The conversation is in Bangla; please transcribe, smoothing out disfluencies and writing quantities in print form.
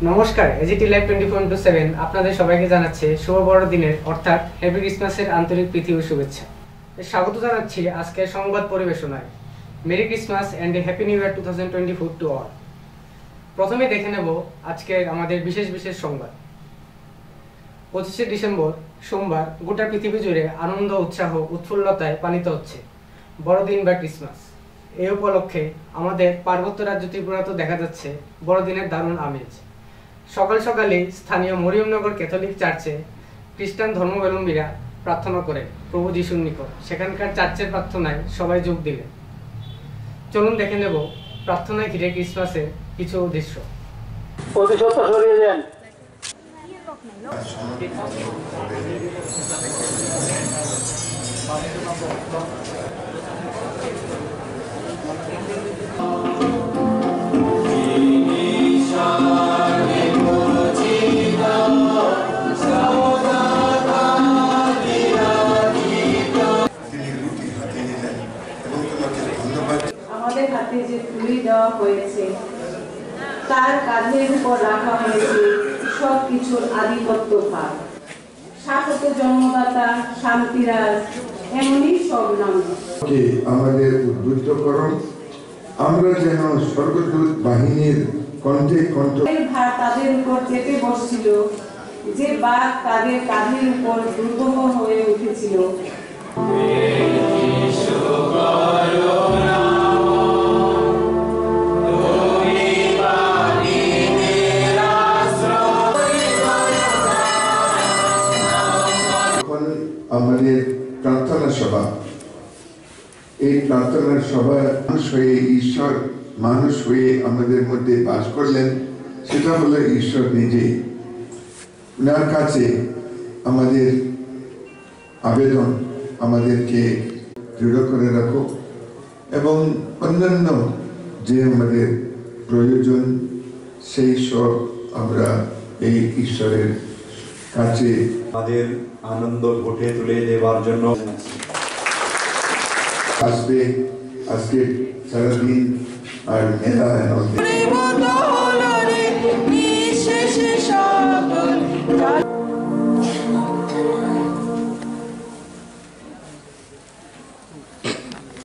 নমস্কার, এজিটি লাইভ 24/7 আপনাদের সবাইকে জানাচ্ছে শুভ বড়দিনের অর্থাৎ হ্যাপি ক্রিসমাসের আন্তরিক প্রীতি ও শুভেচ্ছা। স্বাগত জানাচ্ছি আজকের সংবাদ পরিবেশনায়। Merry Christmas and happy new year 2024 to all. প্রথমে দেখে নেব আজকের আমাদের বিশেষ বিশেষ সংবাদ। 25শে ডিসেম্বর সোমবার গোটা পৃথিবী জুড়ে আনন্দ, উৎসাহ, উৎফুল্লতায় পালিত হচ্ছে বড়দিন বা ক্রিসমাস। এই উপলক্ষে আমাদের পার্বত্য রাজ্য ত্রিপুরাতেও দেখা যাচ্ছে বড়দিনের দারুণ আমেজ। সকাল সকালে স্থানীয় মরিয়মনগর ক্যাথলিক চার্চে খ্রিস্টান ধর্মাবলম্বীরা প্রার্থনা করেন প্রভু যিশুর নিকট। সেখানকার চার্চের প্রার্থনায় সবাই যোগ দিলেন। চলুন দেখে নেব প্রার্থনায় ঘিরে ক্রিসমাসের কিছু দৃশ্য। প্রতিশোধটা সরিয়ে দেন। আমাদের হাতে যে তুলে দেওয়া হয়েছে তার কাঁধের উপর রাখা হয়েছে সব কিছুর আধিপত্য ভার। শাশ্বত জন্মদাতা, শান্তিরাজ, এমনই সব নাম আমাদের উদ্বুদ্ধ করুন, আমরা যেন স্বর্গদূত বাহিনীর কণ্ঠে কণ্ঠ। ভার তাদের উপর চেপে বসছিল, যে বাঘ তাদের কাঁধের উপর দুর্গম হয়ে উঠেছিল। আমাদের প্রার্থনা সভা, এই প্রার্থনা সভা মানুষ হয়ে ঈশ্বর মানুষ হয়ে আমাদের মধ্যে বাস করলেন, সেটা হলো ঈশ্বর নিজে। ওনার কাছে আমাদের আবেদন, আমাদেরকে দৃঢ় করে রাখো এবং অন্যান্য যে আমাদের প্রয়োজন সেই সব আমরা এই ঈশ্বরের কাছে আমাদের আনন্দ ঘটে তুলে দেওয়ার জন্য আসবে। আজকে সারাদিন আর মেলা